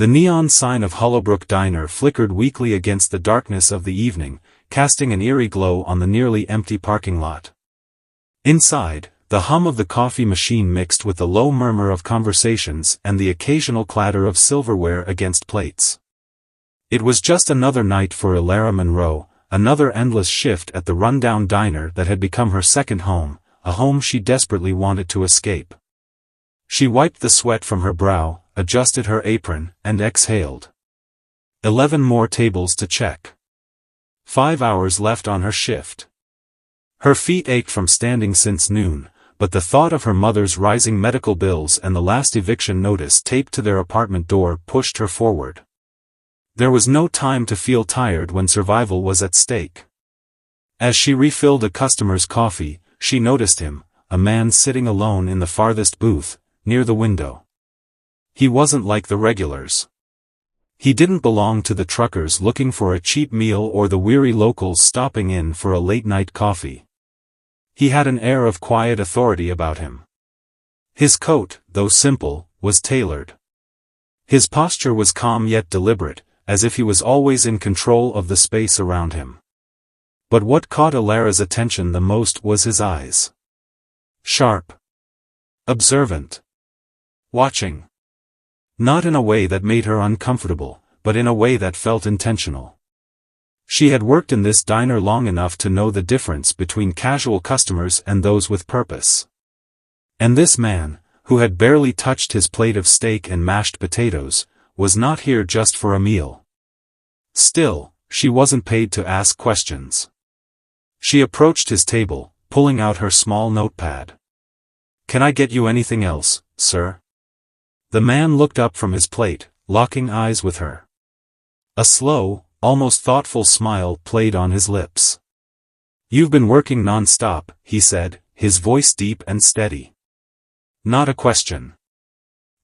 The neon sign of Hollowbrook Diner flickered weakly against the darkness of the evening, casting an eerie glow on the nearly empty parking lot. Inside, the hum of the coffee machine mixed with the low murmur of conversations and the occasional clatter of silverware against plates. It was just another night for Ilara Monroe, another endless shift at the rundown diner that had become her second home, a home she desperately wanted to escape. She wiped the sweat from her brow, adjusted her apron, and exhaled. 11 more tables to check. 5 hours left on her shift. Her feet ached from standing since noon, but the thought of her mother's rising medical bills and the last eviction notice taped to their apartment door pushed her forward. There was no time to feel tired when survival was at stake. As she refilled a customer's coffee, she noticed him, a man sitting alone in the farthest booth, near the window. He wasn't like the regulars. He didn't belong to the truckers looking for a cheap meal or the weary locals stopping in for a late-night coffee. He had an air of quiet authority about him. His coat, though simple, was tailored. His posture was calm yet deliberate, as if he was always in control of the space around him. But what caught Ilara's attention the most was his eyes. Sharp. Observant. Watching. Not in a way that made her uncomfortable, but in a way that felt intentional. She had worked in this diner long enough to know the difference between casual customers and those with purpose. And this man, who had barely touched his plate of steak and mashed potatoes, was not here just for a meal. Still, she wasn't paid to ask questions. She approached his table, pulling out her small notepad. "Can I get you anything else, sir?" The man looked up from his plate, locking eyes with her. A slow, almost thoughtful smile played on his lips. "You've been working non-stop," he said, his voice deep and steady. Not a question.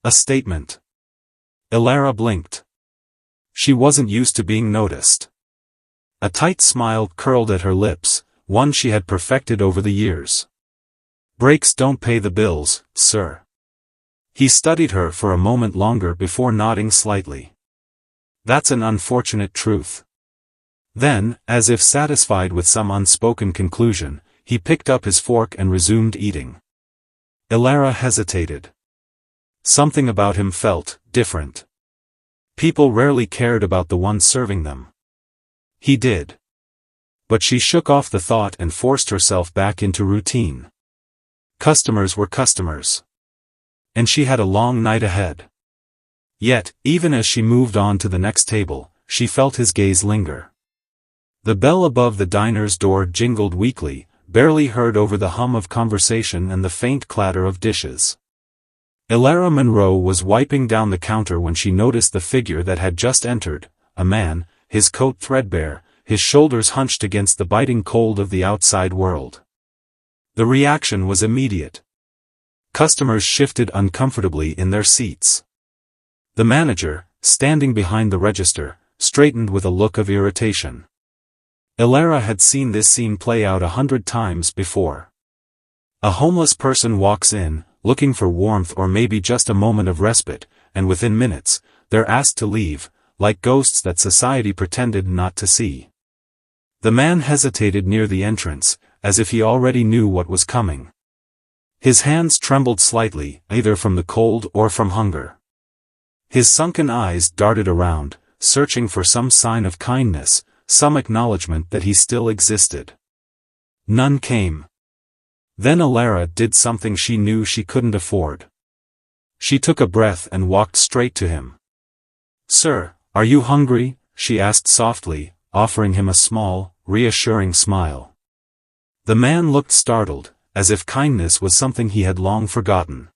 A statement. Ilara blinked. She wasn't used to being noticed. A tight smile curled at her lips, one she had perfected over the years. "Breaks don't pay the bills, sir." He studied her for a moment longer before nodding slightly. "That's an unfortunate truth." Then, as if satisfied with some unspoken conclusion, he picked up his fork and resumed eating. Ilara hesitated. Something about him felt different. People rarely cared about the one serving them. He did. But she shook off the thought and forced herself back into routine. Customers were customers. And she had a long night ahead. Yet, even as she moved on to the next table, she felt his gaze linger. The bell above the diner's door jingled weakly, barely heard over the hum of conversation and the faint clatter of dishes. Ilara Monroe was wiping down the counter when she noticed the figure that had just entered, a man, his coat threadbare, his shoulders hunched against the biting cold of the outside world. The reaction was immediate. Customers shifted uncomfortably in their seats. The manager, standing behind the register, straightened with a look of irritation. Ilara had seen this scene play out 100 times before. A homeless person walks in, looking for warmth or maybe just a moment of respite, and within minutes, they're asked to leave, like ghosts that society pretended not to see. The man hesitated near the entrance, as if he already knew what was coming. His hands trembled slightly, either from the cold or from hunger. His sunken eyes darted around, searching for some sign of kindness, some acknowledgement that he still existed. None came. Then Ilara did something she knew she couldn't afford. She took a breath and walked straight to him. "Sir, are you hungry?" she asked softly, offering him a small, reassuring smile. The man looked startled, as if kindness was something he had long forgotten.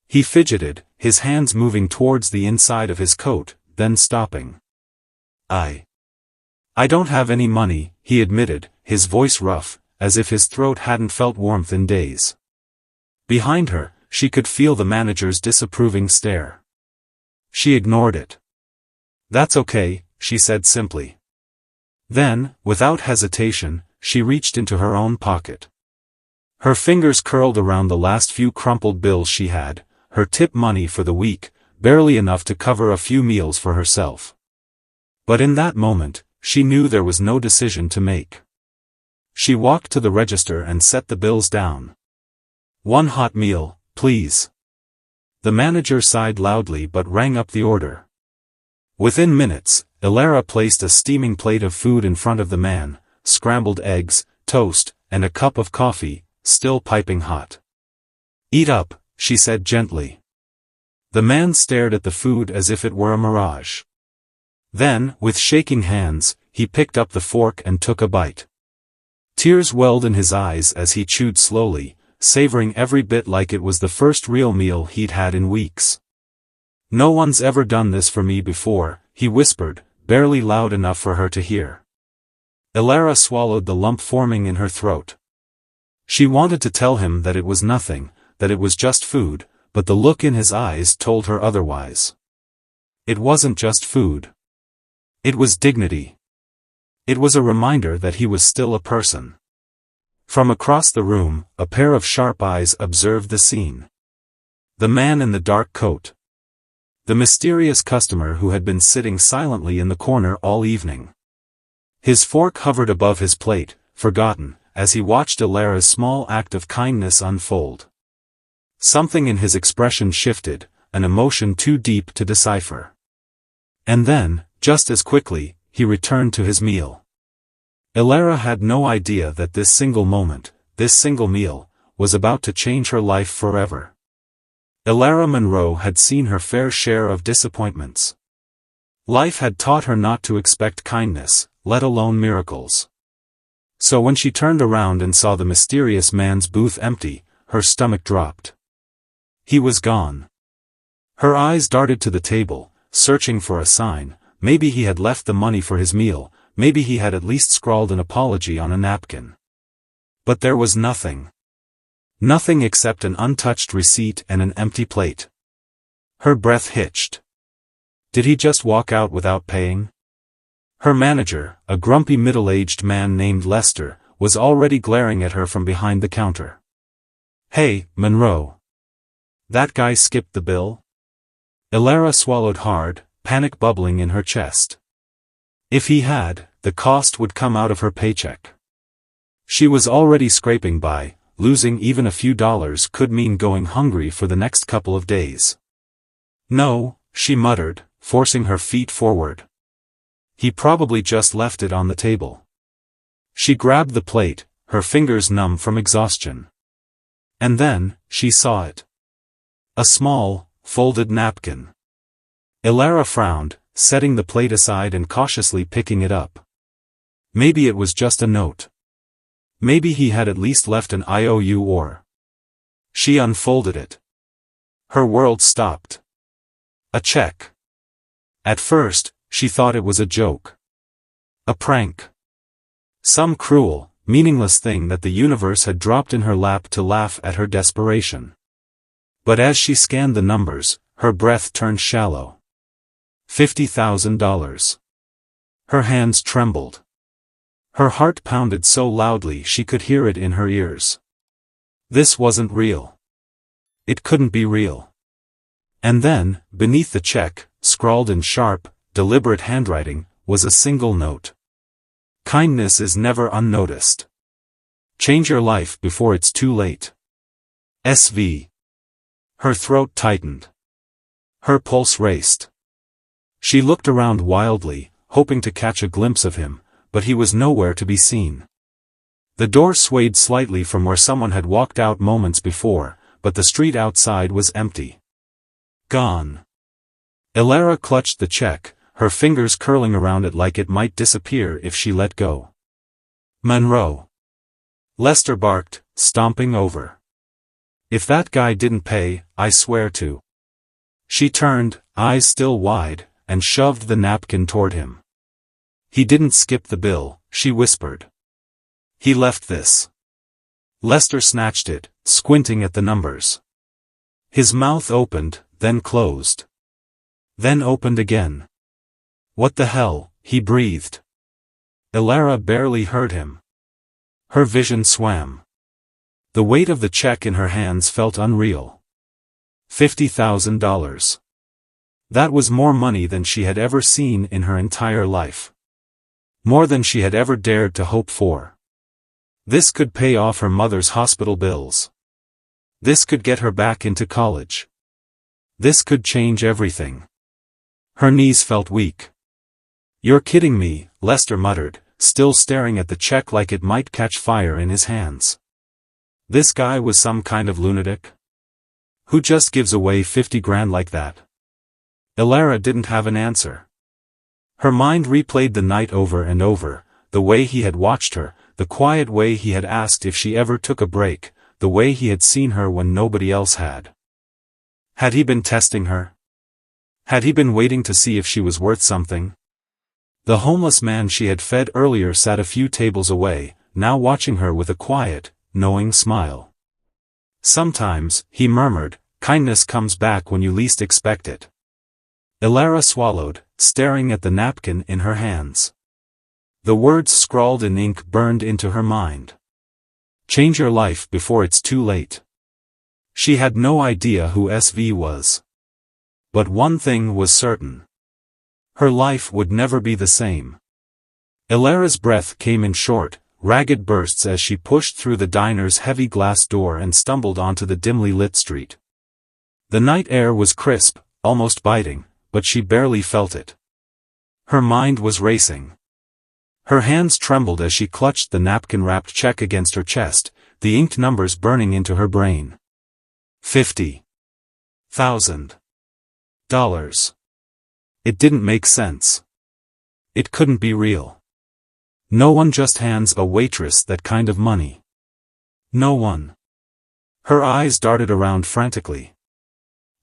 He fidgeted, his hands moving towards the inside of his coat, then stopping. I don't have any money," he admitted, his voice rough, as if his throat hadn't felt warmth in days. Behind her, she could feel the manager's disapproving stare. She ignored it. "That's okay," she said simply. Then, without hesitation, she reached into her own pocket. Her fingers curled around the last few crumpled bills she had, her tip money for the week, barely enough to cover a few meals for herself. But in that moment, she knew there was no decision to make. She walked to the register and set the bills down. "One hot meal, please." The manager sighed loudly but rang up the order. Within minutes, Elara placed a steaming plate of food in front of the man, scrambled eggs, toast, and a cup of coffee, still piping hot. "Eat up," she said gently. The man stared at the food as if it were a mirage. Then, with shaking hands, he picked up the fork and took a bite. Tears welled in his eyes as he chewed slowly, savoring every bit like it was the first real meal he'd had in weeks. "No one's ever done this for me before," he whispered, barely loud enough for her to hear. Elara swallowed the lump forming in her throat. She wanted to tell him that it was nothing, that it was just food, but the look in his eyes told her otherwise. It wasn't just food. It was dignity. It was a reminder that he was still a person. From across the room, a pair of sharp eyes observed the scene. The man in the dark coat. The mysterious customer who had been sitting silently in the corner all evening. His fork hovered above his plate, forgotten, as he watched Elara's small act of kindness unfold. Something in his expression shifted, an emotion too deep to decipher. And then, just as quickly, he returned to his meal. Elara had no idea that this single moment, this single meal, was about to change her life forever. Elara Monroe had seen her fair share of disappointments. Life had taught her not to expect kindness, let alone miracles. So when she turned around and saw the mysterious man's booth empty, her stomach dropped. He was gone. Her eyes darted to the table, searching for a sign. Maybe he had left the money for his meal, maybe he had at least scrawled an apology on a napkin. But there was nothing. Nothing except an untouched receipt and an empty plate. Her breath hitched. Did he just walk out without paying? Her manager, a grumpy middle-aged man named Lester, was already glaring at her from behind the counter. "Hey, Monroe. That guy skipped the bill?" Elara swallowed hard, panic bubbling in her chest. If he had, the cost would come out of her paycheck. She was already scraping by, losing even a few dollars could mean going hungry for the next couple of days. "No," she muttered, forcing her feet forward. "He probably just left it on the table." She grabbed the plate, her fingers numb from exhaustion. And then, she saw it. A small, folded napkin. Elara frowned, setting the plate aside and cautiously picking it up. Maybe it was just a note. Maybe he had at least left an IOU or... She unfolded it. Her world stopped. A check. At first, she thought it was a joke. A prank. Some cruel, meaningless thing that the universe had dropped in her lap to laugh at her desperation. But as she scanned the numbers, her breath turned shallow. $50,000. Her hands trembled. Her heart pounded so loudly she could hear it in her ears. This wasn't real. It couldn't be real. And then, beneath the check, scrawled in sharp, deliberate handwriting, was a single note. Kindness is never unnoticed. Change your life before it's too late. SV. Her throat tightened. Her pulse raced. She looked around wildly, hoping to catch a glimpse of him, but he was nowhere to be seen. The door swayed slightly from where someone had walked out moments before, but the street outside was empty. Gone. Elara clutched the check, her fingers curling around it like it might disappear if she let go. "Monroe." Lester barked, stomping over. "If that guy didn't pay, I swear to." She turned, eyes still wide, and shoved the napkin toward him. "He didn't skip the bill," she whispered. "He left this." Lester snatched it, squinting at the numbers. His mouth opened, then closed. Then opened again. "What the hell?" he breathed. Elara barely heard him. Her vision swam. The weight of the check in her hands felt unreal. $50,000. That was more money than she had ever seen in her entire life. More than she had ever dared to hope for. This could pay off her mother's hospital bills. This could get her back into college. This could change everything. Her knees felt weak. "You're kidding me," Lester muttered, still staring at the check like it might catch fire in his hands. This guy was some kind of lunatic? Who just gives away 50 grand like that? Elara didn't have an answer. Her mind replayed the night over and over, the way he had watched her, the quiet way he had asked if she ever took a break, the way he had seen her when nobody else had. Had he been testing her? Had he been waiting to see if she was worth something? The homeless man she had fed earlier sat a few tables away, now watching her with a quiet, knowing smile. "Sometimes," he murmured, "kindness comes back when you least expect it." Elara swallowed, staring at the napkin in her hands. The words scrawled in ink burned into her mind. "Change your life before it's too late." She had no idea who SV was. But one thing was certain. Her life would never be the same. Elara's breath came in short, ragged bursts as she pushed through the diner's heavy glass door and stumbled onto the dimly lit street. The night air was crisp, almost biting, but she barely felt it. Her mind was racing. Her hands trembled as she clutched the napkin-wrapped check against her chest, the inked numbers burning into her brain. $50,000. It didn't make sense. It couldn't be real. No one just hands a waitress that kind of money. No one. Her eyes darted around frantically.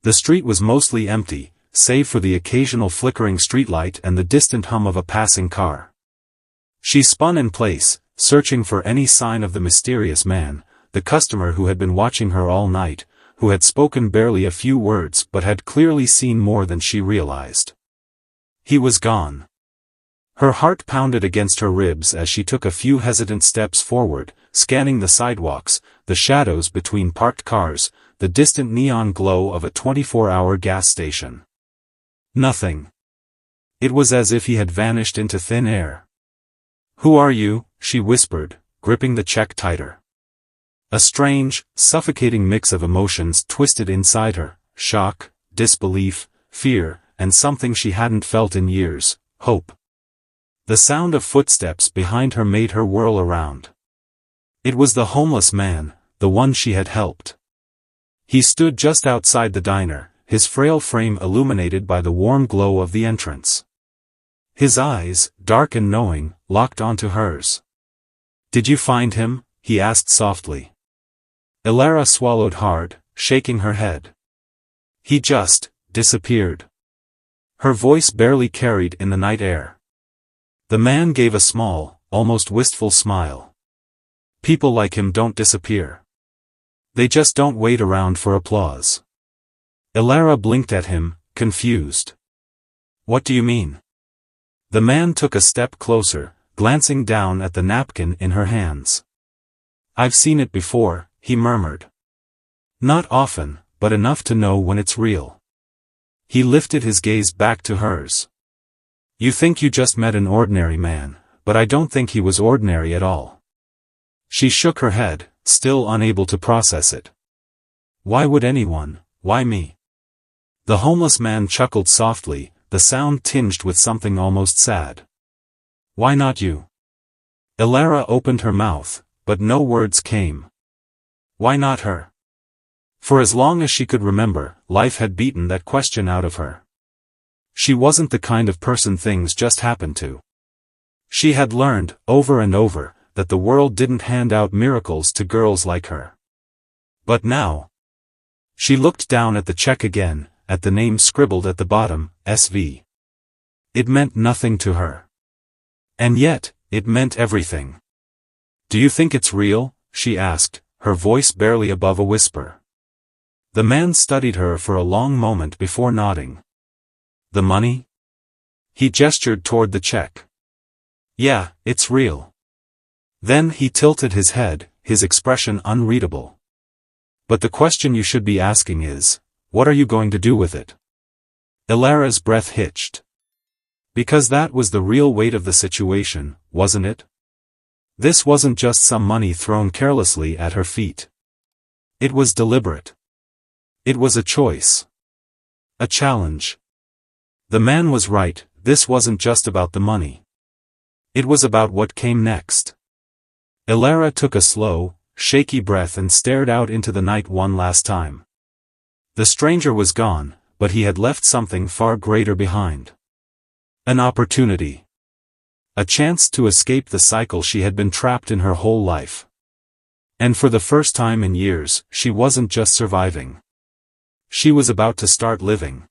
The street was mostly empty, save for the occasional flickering streetlight and the distant hum of a passing car. She spun in place, searching for any sign of the mysterious man, the customer who had been watching her all night, who had spoken barely a few words but had clearly seen more than she realized. He was gone. Her heart pounded against her ribs as she took a few hesitant steps forward, scanning the sidewalks, the shadows between parked cars, the distant neon glow of a 24-hour gas station. Nothing. It was as if he had vanished into thin air. "Who are you?" she whispered, gripping the check tighter. A strange, suffocating mix of emotions twisted inside her, shock, disbelief, fear, and something she hadn't felt in years, hope. The sound of footsteps behind her made her whirl around. It was the homeless man, the one she had helped. He stood just outside the diner, his frail frame illuminated by the warm glow of the entrance. His eyes, dark and knowing, locked onto hers. "Did you find him?" he asked softly. Elara swallowed hard, shaking her head. "He just disappeared." Her voice barely carried in the night air. The man gave a small, almost wistful smile. "People like him don't disappear. They just don't wait around for applause." Elara blinked at him, confused. "What do you mean?" The man took a step closer, glancing down at the napkin in her hands. "I've seen it before," he murmured. "Not often, but enough to know when it's real." He lifted his gaze back to hers. "You think you just met an ordinary man, but I don't think he was ordinary at all." She shook her head, still unable to process it. "Why would anyone, why me?" The homeless man chuckled softly, the sound tinged with something almost sad. "Why not you?" Elara opened her mouth, but no words came. Why not her? For as long as she could remember, life had beaten that question out of her. She wasn't the kind of person things just happened to. She had learned, over and over, that the world didn't hand out miracles to girls like her. But now, she looked down at the check again, at the name scribbled at the bottom, SV. It meant nothing to her. And yet, it meant everything. "Do you think it's real?" she asked, her voice barely above a whisper. The man studied her for a long moment before nodding. "The money?" He gestured toward the check. "Yeah, it's real." Then he tilted his head, his expression unreadable. "But the question you should be asking is, what are you going to do with it?" Ilara's breath hitched. Because that was the real weight of the situation, wasn't it? This wasn't just some money thrown carelessly at her feet. It was deliberate. It was a choice. A challenge. The man was right, this wasn't just about the money. It was about what came next. Ilara took a slow, shaky breath and stared out into the night one last time. The stranger was gone, but he had left something far greater behind. An opportunity. A chance to escape the cycle she had been trapped in her whole life. And for the first time in years, she wasn't just surviving. She was about to start living.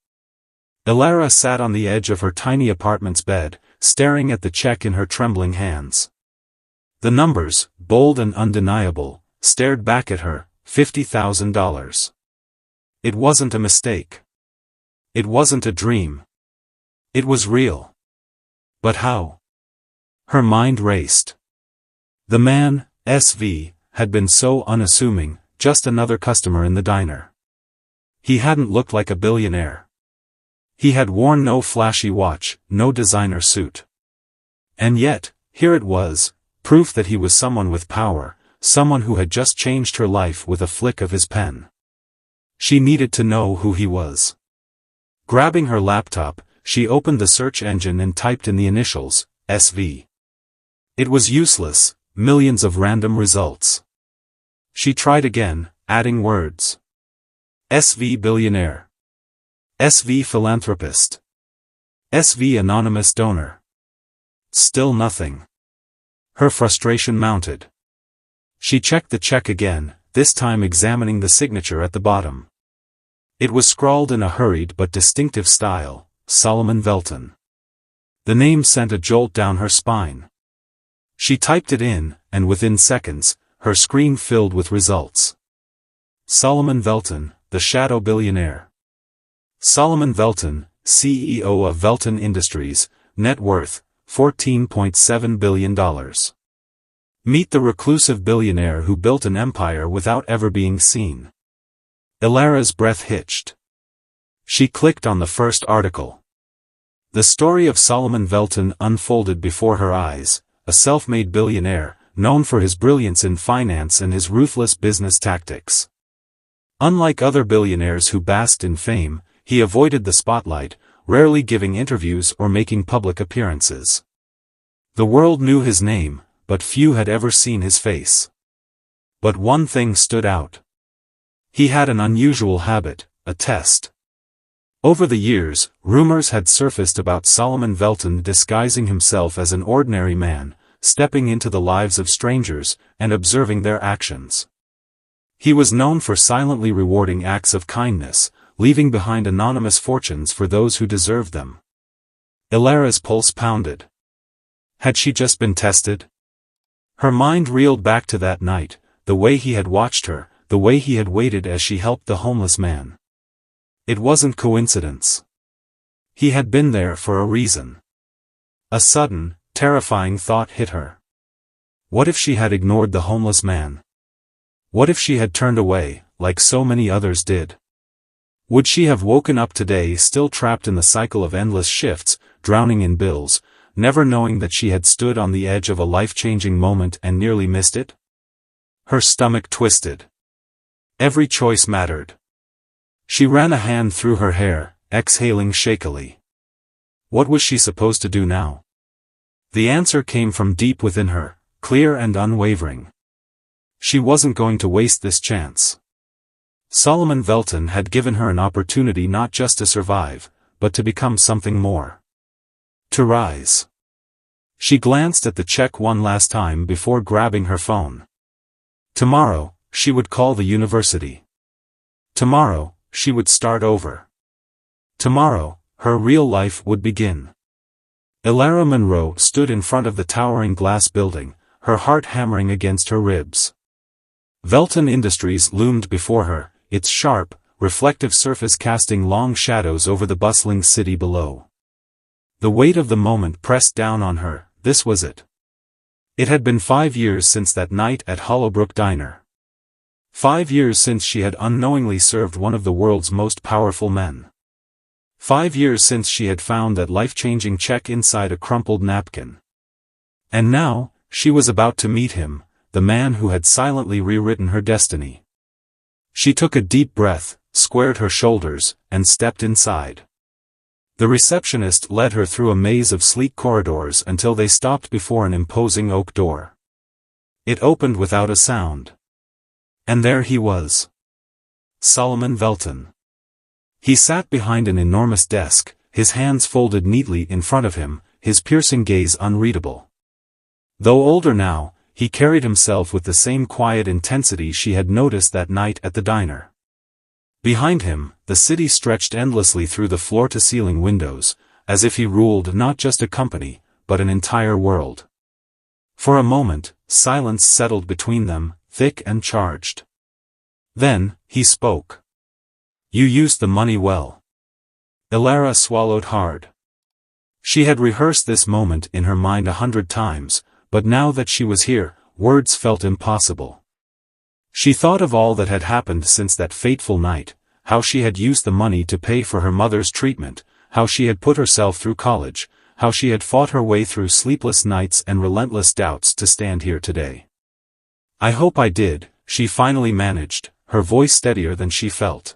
Ilara sat on the edge of her tiny apartment's bed, staring at the check in her trembling hands. The numbers, bold and undeniable, stared back at her, $50,000. It wasn't a mistake. It wasn't a dream. It was real. But how? Her mind raced. The man, SV, had been so unassuming, just another customer in the diner. He hadn't looked like a billionaire. He had worn no flashy watch, no designer suit. And yet, here it was, proof that he was someone with power, someone who had just changed her life with a flick of his pen. She needed to know who he was. Grabbing her laptop, she opened the search engine and typed in the initials, SV. It was useless, millions of random results. She tried again, adding words. SV Billionaire. SV Philanthropist. SV Anonymous Donor. Still nothing. Her frustration mounted. She checked the check again, this time examining the signature at the bottom. It was scrawled in a hurried but distinctive style, Solomon Velton. The name sent a jolt down her spine. She typed it in, and within seconds, her screen filled with results. Solomon Velton, the shadow billionaire. Solomon Velton, CEO of Velton Industries, net worth, $14.7 billion. Meet the reclusive billionaire who built an empire without ever being seen. Ilara's breath hitched. She clicked on the first article. The story of Solomon Velton unfolded before her eyes, a self-made billionaire, known for his brilliance in finance and his ruthless business tactics. Unlike other billionaires who basked in fame, he avoided the spotlight, rarely giving interviews or making public appearances. The world knew his name, but few had ever seen his face. But one thing stood out. He had an unusual habit, a test. Over the years, rumors had surfaced about Solomon Velton disguising himself as an ordinary man, stepping into the lives of strangers, and observing their actions. He was known for silently rewarding acts of kindness, leaving behind anonymous fortunes for those who deserved them. Ilara's pulse pounded. Had she just been tested? Her mind reeled back to that night, the way he had watched her, the way he had waited as she helped the homeless man. It wasn't coincidence. He had been there for a reason. A sudden, terrifying thought hit her. What if she had ignored the homeless man? What if she had turned away, like so many others did? Would she have woken up today still trapped in the cycle of endless shifts, drowning in bills, never knowing that she had stood on the edge of a life-changing moment and nearly missed it? Her stomach twisted. Every choice mattered. She ran a hand through her hair, exhaling shakily. What was she supposed to do now? The answer came from deep within her, clear and unwavering. She wasn't going to waste this chance. Solomon Velton had given her an opportunity not just to survive, but to become something more. To rise. She glanced at the check one last time before grabbing her phone. Tomorrow, she would call the university. Tomorrow, she would start over. Tomorrow, her real life would begin. Ilara Monroe stood in front of the towering glass building, her heart hammering against her ribs. Velton Industries loomed before her, its sharp, reflective surface casting long shadows over the bustling city below. The weight of the moment pressed down on her, this was it. It had been 5 years since that night at Hollowbrook Diner. 5 years since she had unknowingly served one of the world's most powerful men. 5 years since she had found that life-changing check inside a crumpled napkin. And now, she was about to meet him, the man who had silently rewritten her destiny. She took a deep breath, squared her shoulders, and stepped inside. The receptionist led her through a maze of sleek corridors until they stopped before an imposing oak door. It opened without a sound. And there he was. Solomon Velton. He sat behind an enormous desk, his hands folded neatly in front of him, his piercing gaze unreadable. Though older now, he carried himself with the same quiet intensity she had noticed that night at the diner. Behind him, the city stretched endlessly through the floor-to-ceiling windows, as if he ruled not just a company, but an entire world. For a moment, silence settled between them, thick and charged. Then, he spoke. "You used the money well." Ilara swallowed hard. She had rehearsed this moment in her mind 100 times, but now that she was here, words felt impossible. She thought of all that had happened since that fateful night, how she had used the money to pay for her mother's treatment, how she had put herself through college, how she had fought her way through sleepless nights and relentless doubts to stand here today. "I hope I did," she finally managed, her voice steadier than she felt.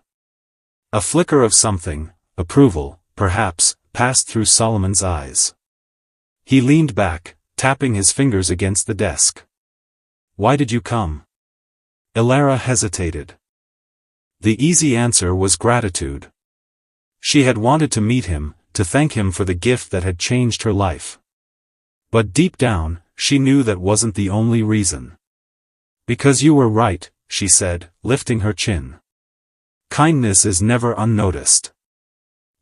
A flicker of something, approval, perhaps, passed through Solomon's eyes. He leaned back, tapping his fingers against the desk. "Why did you come?" Ilara hesitated. The easy answer was gratitude. She had wanted to meet him, to thank him for the gift that had changed her life. But deep down, she knew that wasn't the only reason. "Because you were right," she said, lifting her chin. "Kindness is never unnoticed.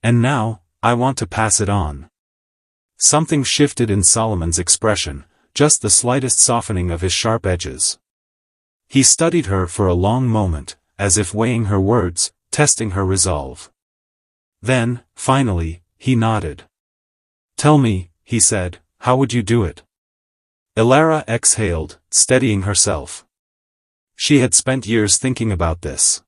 And now, I want to pass it on." Something shifted in Solomon's expression, just the slightest softening of his sharp edges. He studied her for a long moment, as if weighing her words, testing her resolve. Then, finally, he nodded. "Tell me," he said, "how would you do it?" Ilara exhaled, steadying herself. She had spent years thinking about this.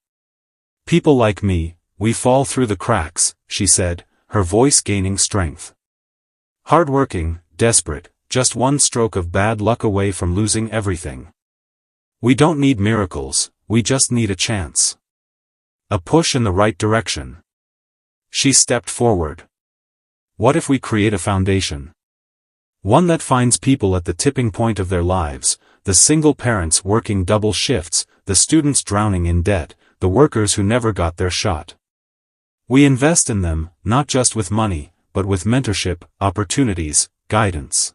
"People like me, we fall through the cracks," she said, her voice gaining strength. "Hardworking, desperate, just one stroke of bad luck away from losing everything. We don't need miracles, we just need a chance. A push in the right direction." She stepped forward. "What if we create a foundation? One that finds people at the tipping point of their lives, the single parents working double shifts, the students drowning in debt, the workers who never got their shot. We invest in them, not just with money, but with mentorship, opportunities, guidance."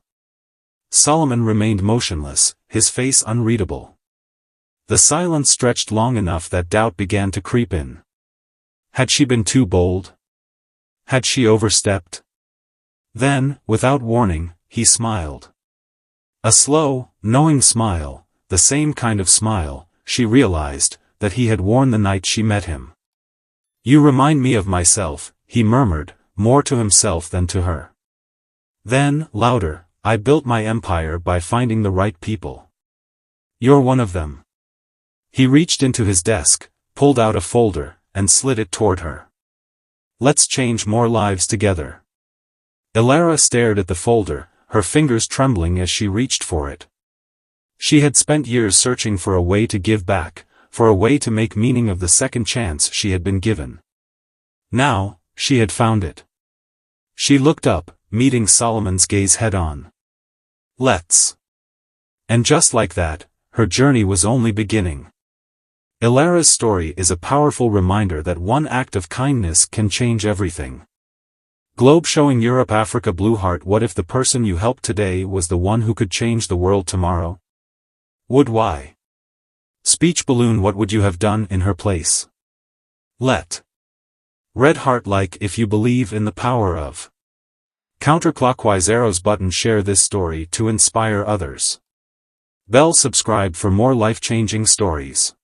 Solomon remained motionless, his face unreadable. The silence stretched long enough that doubt began to creep in. Had she been too bold? Had she overstepped? Then, without warning, he smiled. A slow, knowing smile, the same kind of smile, she realized, that he had worn the night she met him. "You remind me of myself," he murmured, more to himself than to her. Then, louder, "I built my empire by finding the right people. You're one of them." He reached into his desk, pulled out a folder, and slid it toward her. "Let's change more lives together." Ilara stared at the folder, her fingers trembling as she reached for it. She had spent years searching for a way to give back, for a way to make meaning of the second chance she had been given. Now, she had found it. She looked up, meeting Solomon's gaze head-on. "Let's." And just like that, her journey was only beginning. Ilara's story is a powerful reminder that one act of kindness can change everything. Globe showing Europe Africa Blue Heart. What if the person you helped today was the one who could change the world tomorrow? Would why? Speech balloon. What would you have done in her place? Let. Red heart like if you believe in the power of. Counterclockwise arrows button. Share this story to inspire others. Bell subscribe for more life-changing stories.